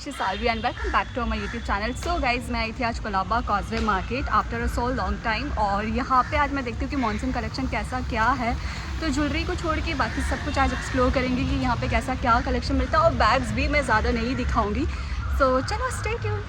Sakshi Salvi and welcome back to my YouTube channel. So guys मैं आई थी आज Colaba causeway market after a so long time, और यहाँ पे आज मैं देखती हूँ कि मॉनसून कलेक्शन कैसा क्या है। तो ज्वेलरी को छोड़ के बाकी सब कुछ आज एक्सप्लोर करेंगे कि यहाँ पे कैसा क्या कलेक्शन मिलता है, और बैग्स भी मैं ज़्यादा नहीं दिखाऊँगी। सो चलो stay tune.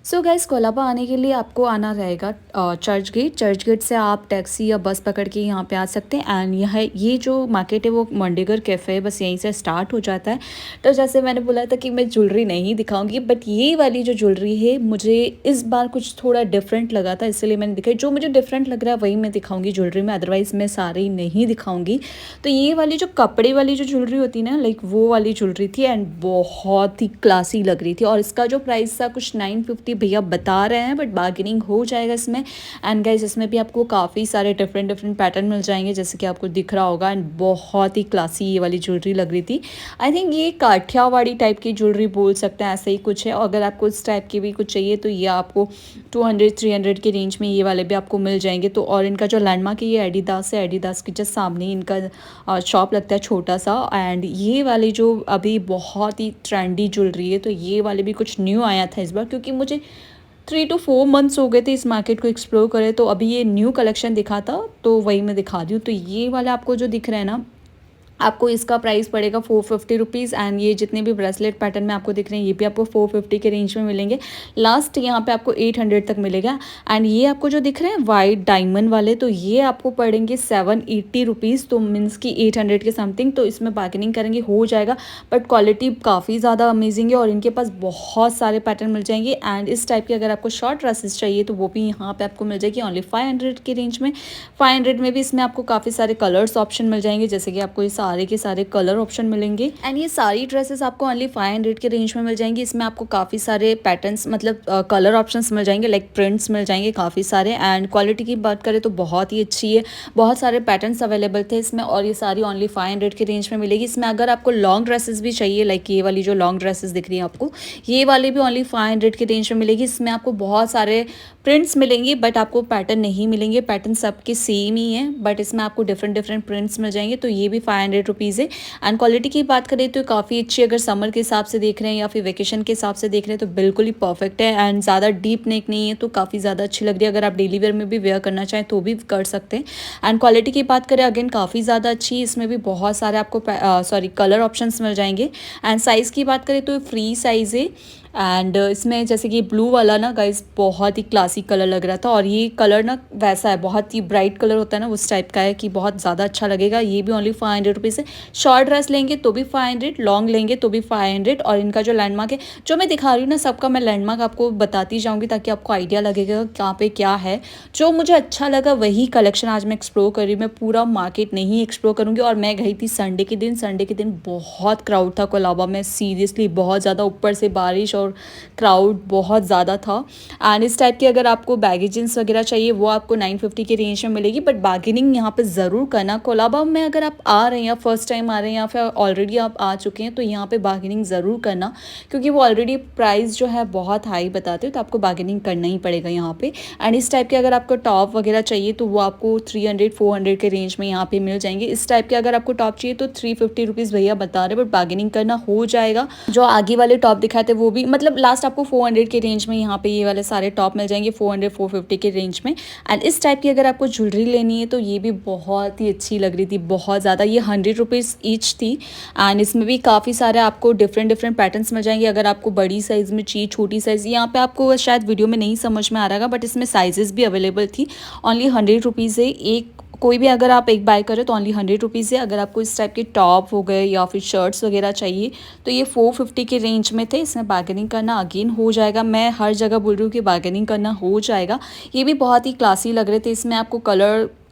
So guys, Colaba आने के लिए आपको आना रहेगा चर्च गेट से आप टैक्सी या बस पकड़ के यहाँ पे आ सकते हैं। एंड ये जो मार्केट है वो मंडेगर कैफ़े है, बस यहीं से स्टार्ट हो जाता है। तो जैसे मैंने बोला था कि मैं ज्वेलरी नहीं दिखाऊंगी, बट ये वाली जो ज्वेलरी है मुझे इस बार कुछ थोड़ा डिफरेंट लगा था, इसलिए मैंने दिखाई। जो मुझे डिफरेंट लग रहा है वही मैं दिखाऊंगी ज्वेलरी में, अदरवाइज़ मैं सारी नहीं दिखाऊंगी। तो ये वाली जो कपड़े वाली जो ज्वेलरी होती है ना, लाइक वो वाली ज्वेलरी थी एंड बहुत ही क्लासी लग रही थी। और इसका जो प्राइस था कुछ 950 भैया बता रहे हैं, बट बार्गेनिंग हो जाएगा इसमें। एंड गाइस, इसमें भी आपको काफ़ी सारे डिफरेंट पैटर्न मिल जाएंगे, जैसे कि आपको दिख रहा होगा। एंड बहुत ही क्लासी ये वाली ज्वेलरी लग रही थी। आई थिंक ये काठियावाड़ी टाइप की ज्वेलरी बोल सकते हैं, ऐसा ही कुछ है। अगर आपको इस टाइप की भी कुछ चाहिए तो ये आपको 200-300 के रेंज में ये वाले भी आपको मिल जाएंगे। तो और इनका जो लैंडमार्क है ये एडिडास है, एडिडास के जस्ट सामने इनका शॉप लगता है छोटा सा। एंड ये वाली जो अभी बहुत ही ट्रेंडी ज्वेलरी है, तो ये वाले भी कुछ न्यू आया था इस बार, क्योंकि मुझे 3 to 4 मंथ्स हो गए थे इस मार्केट को एक्सप्लोर करे। तो अभी ये न्यू कलेक्शन दिखा था, तो वही मैं दिखा दी हूँ। तो ये वाला आपको जो दिख रहा है ना, आपको इसका प्राइस पड़ेगा 450 रुपीज़। एंड ये जितने भी ब्रेसलेट पैटर्न में आपको दिख रहे हैं ये भी आपको 450 के रेंज में मिलेंगे। लास्ट यहाँ पे आपको 800 तक मिलेगा। एंड ये आपको जो दिख रहे हैं वाइट डायमंड वाले, तो ये आपको पड़ेंगे 780 रुपीज़, तो मीन्स की 800 के समथिंग। तो इसमें बार्गेनिंग करेंगे हो जाएगा, बट क्वालिटी काफ़ी ज़्यादा अमेजिंग है और इनके पास बहुत सारे पैटर्न मिल जाएंगे। एंड इस टाइप के अगर आपको शॉर्ट ड्रेसेस चाहिए तो वो भी यहाँ पर आपको मिल जाएगी ओनली 500 के रेंज में। 500 में भी इसमें आपको काफ़ी सारे कलर्स ऑप्शन मिल जाएंगे, जैसे कि आपको सारे के सारे कलर ऑप्शन मिलेंगे। एंड ये सारी ड्रेसेस आपको ओनली 500 के रेंज में मिल जाएंगी। इसमें आपको काफ़ी सारे पैटर्न्स मतलब कलर ऑप्शंस मिल जाएंगे, लाइक प्रिंट्स मिल जाएंगे काफ़ी सारे। एंड क्वालिटी की बात करें तो बहुत ही अच्छी है, बहुत सारे पैटर्न्स अवेलेबल थे इसमें, और ये सारी ओनली 500 के रेंज में मिलेगी। इसमें अगर आपको लॉन्ग ड्रेसेस भी चाहिए, लाइक ये वाली जो लॉन्ग ड्रेसेस दिख रही है आपको, ये वाली भी ओनली 500 के रेंज में मिलेगी। इसमें आपको बहुत सारे प्रिंट्स मिलेंगे, बट आपको पैटर्न नहीं मिलेंगे। पैटर्न सबके सेम ही है, बट इसमें आपको डिफरेंट प्रिंट्स मिल जाएंगे। तो ये भी 500 रुपीज़ है। एंड क्वालिटी की बात करें तो काफ़ी अच्छी, अगर समर के हिसाब से देख रहे हैं या फिर वेकेशन के हिसाब से देख रहे हैं तो बिल्कुल ही परफेक्ट है। एंड ज़्यादा डीप नेक नहीं है, तो काफ़ी ज़्यादा अच्छी लग रही है। अगर आप डेली वेयर में भी वेयर करना चाहें तो भी कर सकते हैं। एंड क्वालिटी की बात करें अगेन काफ़ी ज़्यादा अच्छी है। इसमें भी बहुत सारे आपको कलर ऑप्शंस मिल जाएंगे। एंड साइज़ की बात करें तो फ्री साइज़ है। एंड इसमें जैसे कि ब्लू वाला ना गाइस बहुत ही क्लासिक कलर लग रहा था, और ये कलर ना वैसा है, बहुत ही ब्राइट कलर होता है ना उस टाइप का है कि बहुत ज़्यादा अच्छा लगेगा। ये भी ओनली 500 रुपीज़ है। शॉर्ट ड्रेस लेंगे तो भी 500, लॉन्ग लेंगे तो भी 500। और इनका जो लैंडमार्क है जो मैं दिखा रही हूँ ना, सबका मैं लैंडमार्क आपको बताती जाऊँगी ताकि आपको आइडिया लगेगा कहाँ पे क्या है। जो मुझे अच्छा लगा वही कलेक्शन आज मैं एक्सप्लोर कर रही हूँ। मैं पूरा मार्केट नहीं एक्सप्लोर करूँगी। और मैं गई थी संडे के दिन बहुत क्राउड था कोलाबा में, सीरियसली बहुत ज़्यादा, ऊपर से बारिश और क्राउड बहुत ज़्यादा था। एंड इस टाइप की अगर आपको बैगी जींस वगैरह चाहिए वो आपको 950 के रेंज में मिलेगी, बट बार्गेनिंग यहाँ पे ज़रूर करना। कोलाबा में अगर आप आ रहे हैं या फर्स्ट टाइम आ रहे हैं या फिर ऑलरेडी आप आ चुके हैं तो यहाँ पे बार्गेनिंग ज़रूर करना, क्योंकि वो ऑलरेडी प्राइस जो है बहुत हाई बताते हो, तो आपको बार्गेनिंग करना ही पड़ेगा यहाँ पे। एंड इस टाइप के अगर आपको टॉप वगैरह चाहिए तो वो आपको 300-400 के रेंज में यहाँ पे मिल जाएंगे। इस टाइप के अगर आपको टॉप चाहिए तो 350 रुपीज़ भैया बता रहे, बट बार्गेनिंग करना हो जाएगा। जो आगे वाले टॉप दिखाए थे वो भी मतलब लास्ट आपको 400 के रेंज में यहाँ पे ये वाले सारे टॉप मिल जाएंगे, 400-450 के रेंज में। एंड इस टाइप की अगर आपको ज्वेलरी लेनी है तो ये भी बहुत ही अच्छी लग रही थी, बहुत ज़्यादा। ये 100 रुपीज़ ईच थी। एंड इसमें भी काफ़ी सारे आपको डिफरेंट पैटर्न्स मिल जाएंगे। अगर आपको बड़ी साइज़ में चाहिए, छोटी साइज़, यहाँ पे आपको शायद वीडियो में नहीं समझ में आ रहा, बट इसमें साइजेस भी अवेलेबल थी। ओनली 100 रुपीज़ है एक, कोई भी अगर आप एक बाय करें तो ओनली 100 रुपीज़ है। अगर आपको इस टाइप के टॉप हो गए या फिर शर्ट्स वगैरह चाहिए तो ये 450 के रेंज में थे। इसमें बार्गेनिंग करना अगेन हो जाएगा। मैं हर जगह बोल रही हूँ कि बार्गेनिंग करना हो जाएगा। ये भी बहुत ही क्लासी लग रहे थे। इसमें आपको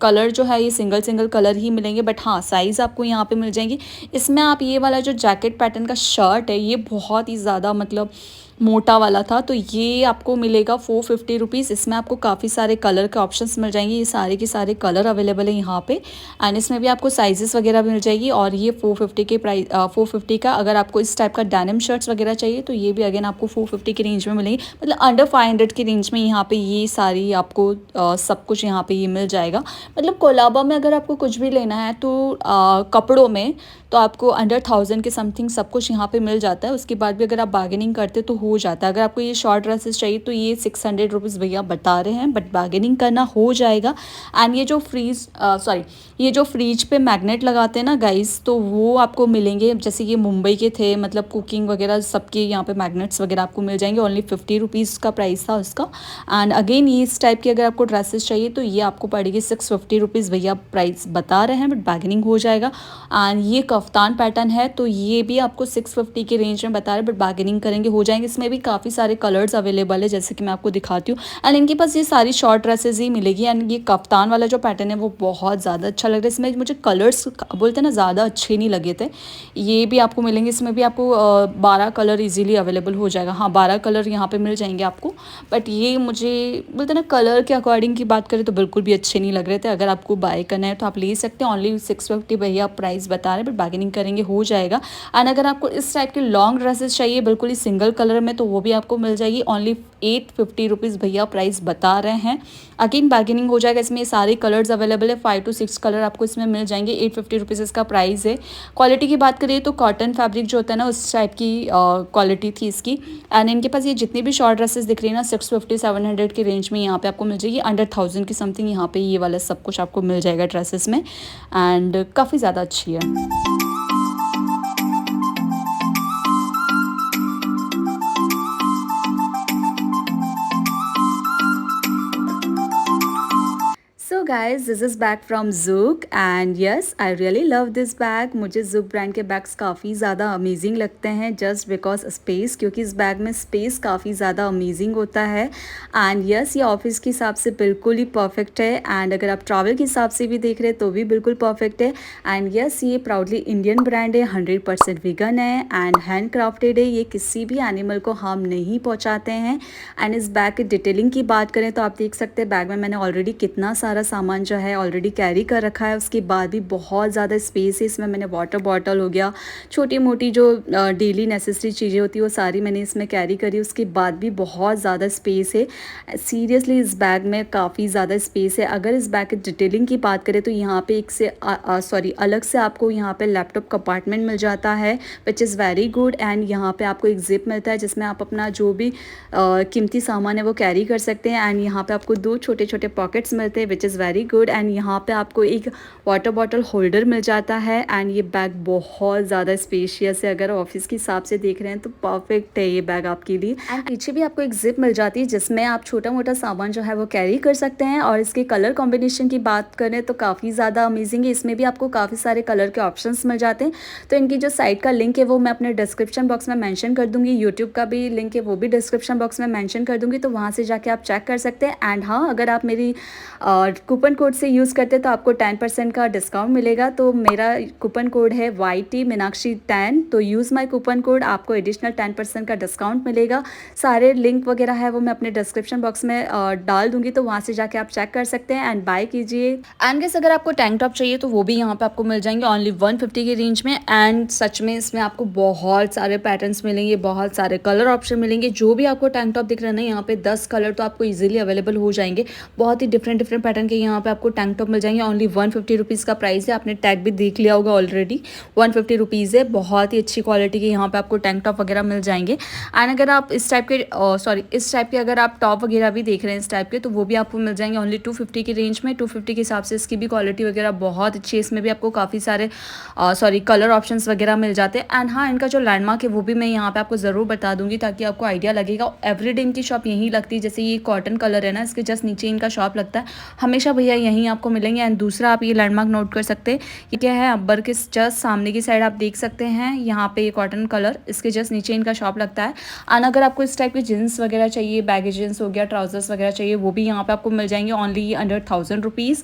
कलर जो है ये सिंगल कलर ही मिलेंगे, बट हाँ साइज़ आपको यहाँ पे मिल जाएंगी। इसमें आप ये वाला जो जैकेट पैटर्न का शर्ट है ये बहुत ही ज़्यादा मतलब मोटा वाला था, तो ये आपको मिलेगा 450 रुपीज़। इसमें आपको काफ़ी सारे कलर के ऑप्शंस मिल जाएंगे, ये सारे के सारे कलर अवेलेबल है यहाँ पे। एंड इसमें भी आपको साइजेस वगैरह भी मिल जाएगी। और ये 450 के प्राइस 450 का। अगर आपको इस टाइप का डेनिम शर्ट्स वगैरह चाहिए तो ये भी अगेन आपको 450 की रेंज में मिलेंगी, मतलब अंडर 500 की रेंज में यहाँ पे ये सारी आपको सब कुछ यहाँ पे ये मिल जाएगा। मतलब कोलाबा में अगर आपको कुछ भी लेना है तो कपड़ों में तो आपको अंडर 1000 के समथिंग सब कुछ यहाँ पे मिल जाता है। उसके बाद भी अगर आप बार्गेनिंग करते तो हो जाता है। अगर आपको ये शॉर्ट ड्रेसेस चाहिए तो ये 600 रुपीज़ भैया बता रहे हैं, बट बार्गेनिंग करना हो जाएगा। एंड ये जो फ्रीज पे मैग्नेट लगाते हैं ना गाइस, तो वो आपको मिलेंगे, जैसे ये मुंबई के थे, मतलब कुकिंग वगैरह सबके यहाँ पे मैग्नेट्स वगैरह आपको मिल जाएंगे। ओनली 50 रुपीज़ का प्राइस था उसका। एंड अगेन ये इस टाइप की अगर आपको ड्रेसेस चाहिए तो ये आपको पड़ेगी 650 रुपीज़ भैया प्राइस बता रहे हैं, बट बार्गेनिंग हो जाएगा। एंड ये कफ्तान पैटर्न है, तो ये भी आपको 650 के रेंज में बता रहे हैं, बट बार्गेनिंग करेंगे हो जाएंगे। इसमें भी काफ़ी सारे कलर्स अवेलेबल है, जैसे कि मैं आपको दिखाती हूँ। एंड इनके पास ये सारी शॉर्ट ड्रेसेस ही मिलेगी। एंड ये कफ्तान वाला जो पैटर्न है वो बहुत ज़्यादा अच्छा लग रहा है। इसमें मुझे कलर्स बोलते हैं ना ज़्यादा अच्छे नहीं लगे थे। ये भी आपको मिलेंगे, इसमें भी आपको 12 कलर ईजिली अवेलेबल हो जाएगा। हाँ, 12 कलर यहाँ पे मिल जाएंगे आपको। बट ये मुझे बोलते हैं ना कलर के अकॉर्डिंग की बात करें तो बिल्कुल भी अच्छे नहीं लग रहे थे। अगर आपको बाय करना है तो आप ले सकते हैं। ओनली 650 भैया प्राइस बता रहे हैं, बट बार्गेनिंग करेंगे हो जाएगा। एंड अगर आपको इस टाइप के लॉन्ग ड्रेसेस चाहिए बिल्कुल ही सिंगल कलर में, तो वो भी आपको मिल जाएगी। ओनली 850 रुपीज़ भैया प्राइस बता रहे हैं। अगेन बार्गेनिंग हो जाएगा। इसमें सारे कलर्स अवेलेबल है, 5 to 6 कलर आपको इसमें मिल जाएंगे। 850 रुपीज़ इसका प्राइस है। क्वालिटी की बात करें तो कॉटन फैब्रिक जो होता है ना उस टाइप की क्वालिटी थी इसकी। एंड इनके पास ये जितनी भी शॉर्ट ड्रेसेस दिख रही है ना 650 700 के रेंज में यहाँ पे आपको मिल जाएगी। अंडर 1000 की समथिंग यहाँ पे ये वाला सब कुछ आपको मिल जाएगा ड्रेसेस में। एंड काफ़ी ज़्यादा अच्छी है। So guys this is bag from Zook and yes I really love this bag. मुझे Zook ब्रांड के बैग्स काफ़ी ज़्यादा अमेजिंग लगते हैं, जस्ट बिकॉज स्पेस, क्योंकि इस बैग में स्पेस काफ़ी ज़्यादा अमेजिंग होता है। एंड यस ये ऑफिस के हिसाब से बिल्कुल ही परफेक्ट है। एंड अगर आप ट्रैवल के हिसाब से भी देख रहे हैं तो भी बिल्कुल परफेक्ट है। एंड यस ये प्राउडली इंडियन ब्रांड है, 100% वीगन है एंड हैंड क्राफ्टेड है। ये किसी भी एनिमल को हार्म नहीं पहुँचाते हैं। एंड इस बैग की डिटेलिंग की बात करें तो आप देख सकते हैं बैग में मैंने ऑलरेडी कितना सारा सामान जो है ऑलरेडी कैरी कर रखा है। उसके बाद भी बहुत ज़्यादा स्पेस है इसमें। मैंने वाटर बॉटल हो गया, छोटी मोटी जो डेली नेसेसरी चीज़ें होती है वो सारी मैंने इसमें कैरी करी। उसके बाद भी बहुत ज़्यादा स्पेस है। सीरियसली इस बैग में काफ़ी ज़्यादा स्पेस है। अगर इस बैग की डिटेलिंग की बात करें तो यहाँ पे अलग से आपको यहाँ पे लैपटॉप कंपार्टमेंट मिल जाता है, which is very good. And यहाँ पे आपको एक जिप मिलता है जिसमें आप अपना जो भी कीमती सामान है वो कैरी कर सकते हैं। एंड यहाँ पे आपको 2 छोटे छोटे पॉकेट्स मिलते हैं, which is very good. And यहाँ पे आपको एक वाटर बॉटल होल्डर मिल जाता है। एंड ये बैग बहुत ज़्यादा स्पेशियस है। अगर ऑफिस के हिसाब से देख रहे हैं तो परफेक्ट है ये बैग आपके लिए। एंड पीछे भी आपको एक जिप मिल जाती है जिसमें आप छोटा मोटा सामान जो है वो कैरी कर सकते हैं। और इसके कलर कॉम्बिनेशन की बात करें तो काफ़ी ज़्यादा अमेजिंग है। इसमें भी आपको काफ़ी सारे कलर के ऑप्शंस मिल जाते हैं। तो इनकी जो साइट का लिंक है वो मैं अपने डिस्क्रिप्शन बॉक्स में मेंशन कर दूंगी। यूट्यूब का भी लिंक है वो भी डिस्क्रिप्शन बॉक्स में मेंशन कर दूंगी, तो वहाँ से जाके आप चेक कर सकते हैं। एंड हाँ, अगर आप मेरी कूपन कोड से यूज़ करते हैं तो आपको 10% का डिस्काउंट मिलेगा। तो मेरा कूपन कोड है YT मीनाक्षी 10, तो यूज़ माय कूपन कोड, आपको एडिशनल 10% का डिस्काउंट मिलेगा। सारे लिंक वगैरह है वो मैं अपने डिस्क्रिप्शन बॉक्स में डाल दूंगी, तो वहाँ से जाके आप चेक कर सकते हैं एंड बाय कीजिए। एंड गेस अगर आपको टैंक टॉप चाहिए तो वो भी यहाँ पे आपको मिल जाएंगे ओनली 150 की रेंज में। एंड सच में इसमें आपको बहुत सारे पैटर्न्स मिलेंगे, बहुत सारे कलर ऑप्शन मिलेंगे। जो भी आपको टैंक टॉप दिख रहा है ना यहाँ पे 10 कलर तो आपको इजीली अवेलेबल हो जाएंगे। बहुत ही डिफरेंट पैटर्न के यहाँ पे आपको टैंक टॉप मिल जाएंगे। ओनली 150 रुपीज़ का प्राइस है। आपने टैग भी देख लिया होगा ऑलरेडी, 150 रुपीज़ है। बहुत ही अच्छी क्वालिटी के यहाँ पे आपको टैंक टॉप वगैरह मिल जाएंगे। एंड अगर आप इस टाइप के अगर आप टॉप वगैरह भी देख रहे हैं इस टाइप के, तो वो भी आपको मिल जाएंगे ओनली 250 की रेंज में। 250 के हिसाब से इसकी भी क्वालिटी वगैरह बहुत अच्छी है। इसमें भी आपको काफ़ी सारे कलर ऑप्शंस वगैरह मिल जाते हैं। एंड हाँ, इनका जो लैंडमार्क है वो भी मैं यहाँ पे आपको ज़रूर बता दूंगी ताकि आपको आइडिया लगेगा। एवरीडे इनकी शॉप यहीं लगती है। जैसे ये कॉटन कलर है ना, इसके जस्ट नीचे इनका शॉप लगता है, हमेशा भैया यहीं आपको मिलेंगे। एंड दूसरा आप ये लैंडमार्क नोट कर सकते हैं, ये क्या है, अब्बर के जस्ट सामने की साइड आप देख सकते हैं यहाँ पे ये कॉटन कलर, इसके जस्ट नीचे इनका शॉप लगता है। एंड अगर आपको इस टाइप के जींस वगैरह चाहिए, बैगी जींस हो गया, ट्राउजर्स वगैरह चाहिए, वो भी यहाँ पे आपको मिल जाएंगे only under 1000 rupees.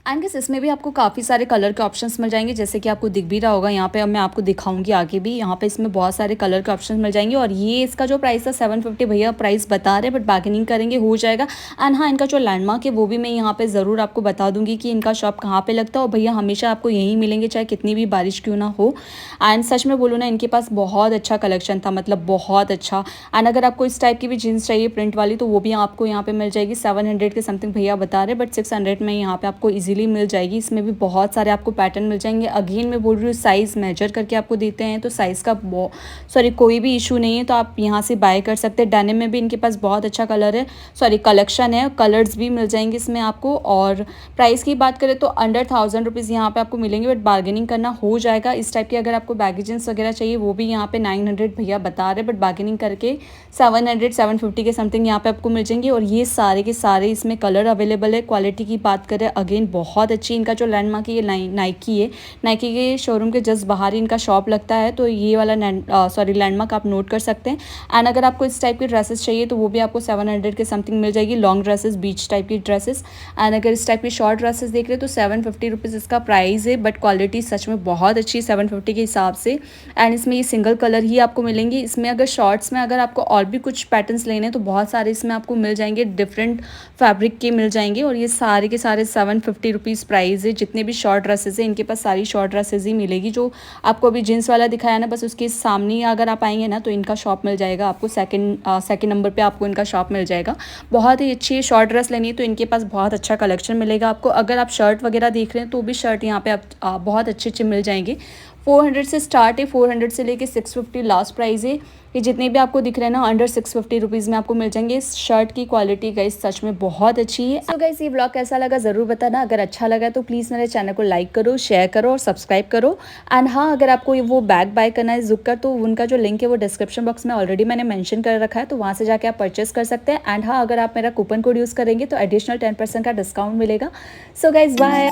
And guys इसमें भी आपको काफ़ी सारे कलर के ऑप्शंस मिल जाएंगे, जैसे कि आपको दिख भी रहा होगा यहाँ पे। अब मैं आपको दिखाऊंगी आगे भी, यहाँ पे इसमें बहुत सारे कलर के ऑप्शंस मिल जाएंगे। और ये इसका जो प्राइस है 750 भैया प्राइस बता रहे हैं, बट बार्गेनिंग करेंगे हो जाएगा। एंड हाँ, इनका जो लैंडमार्क है वो भी मैं यहाँ पे ज़रूर आपको बता दूंगी कि इनका शॉप कहाँ पे लगता है। और भैया हमेशा आपको यहीं मिलेंगे, चाहे कितनी भी बारिश क्यों ना हो। एंड सच में बोलूँ ना, इनके पास बहुत अच्छा कलेक्शन था, मतलब बहुत अच्छा। एंड अगर आपको इस टाइप की भी जीन्स चाहिए प्रिंट वाली, तो वो भी आपको यहाँ पे मिल जाएगी। 700 के समथिंग भैया बता रहे, बट 600 में यहाँ पे आपको इजीली मिल जाएगी। इसमें भी बहुत सारे आपको पैटर्न मिल जाएंगे। अगेन मैं बोल रही हूँ, साइज़ मेजर करके आपको देते हैं, तो साइज़ का कोई भी इशू नहीं है, तो आप यहाँ से बाय कर सकते हैं। डेनिम में भी इनके पास बहुत अच्छा कलेक्शन है, कलर्स भी मिल जाएंगे इसमें आपको। और प्राइस की बात करें तो अंडर 1000 रुपीज़ यहाँ पे आपको मिलेंगे, बट बार्गेनिंग करना हो जाएगा। इस टाइप की अगर आपको बैगी जींस वगैरह चाहिए, वो भी यहाँ पे 900 भैया बता रहे, बट बार्गेनिंग करके 750 के समथिंग यहाँ पे आपको मिल जाएंगे। और ये सारे के सारे इसमें कलर अवेलेबल है। क्वालिटी की बात करें अगेन बहुत अच्छी। इनका जो लैंडमार्क है ये नाइकी है, नाइकी के शोरूम के जस्ट बाहर ही इनका शॉप लगता है, तो ये वाला लैंडमार्क आप नोट कर सकते हैं। एंड अगर आपको इस टाइप की ड्रेसेस चाहिए, तो वो भी आपको 700 के समथिंग मिल जाएगी। लॉन्ग ड्रेसेस, बीच टाइप की ड्रेसेस। एंड अगर इस टाइप की शॉर्ट ड्रेसेस देख रहे हैं, तो 750 रुपीज़ इसका प्राइस है, बट क्वालिटी सच में बहुत अच्छी है 750 के हिसाब से। एंड इसमें ये सिंगल कलर ही आपको मिलेंगे। इसमें अगर शॉर्ट्स में अगर आपको और भी कुछ पैटर्न्स लेने हैं, तो बहुत सारे इसमें आपको मिल जाएंगे, डिफरेंट फैब्रिक के मिल जाएंगे। और ये सारे के सारे 750 रुपीज़ प्राइस है। जितने भी शॉर्ट ड्रेसेस हैं, इनके पास सारी शॉर्ट ड्रेसेस ही मिलेगी। जो आपको अभी जींस वाला दिखाया ना, बस उसके सामने अगर आप आएंगे ना, तो इनका शॉप मिल जाएगा आपको। सेकंड नंबर पे आपको इनका शॉप मिल जाएगा। बहुत ही अच्छी शॉर्ट ड्रेस लेनी है, तो इनके पास बहुत अच्छा कलेक्शन मिलेगा आपको। अगर आप शर्ट वगैरह देख रहे हैं, तो भी शर्ट यहाँ पे आप बहुत अच्छे मिल जाएंगे। 400 से स्टार्ट है, 400 से लेके 650 लास्ट प्राइस है। ये जितने भी आपको दिख रहे हैं ना, अंडर 650 रुपीज़ में आपको मिल जाएंगे। इस शर्ट की क्वालिटी गाइस सच में बहुत अच्छी है। तो गाइस ये व्लॉग कैसा लगा ज़रूर बताना। अगर अच्छा लगा तो प्लीज़ मेरे चैनल को लाइक करो, शेयर करो और सब्सक्राइब करो। एंड हाँ, अगर आपको वो बैग बाय करना है जुक का, तो उनका जो लिंक है वो डिस्क्रिप्शन बॉक्स में ऑलरेडी मैंने मेंशन कर रखा है, तो वहाँ से जाके आप परचेस कर सकते हैं। एंड हाँ, अगर आप मेरा कूपन कोड यूज़ करेंगे तो एडिशनल 10% का डिस्काउंट मिलेगा। So guys bye.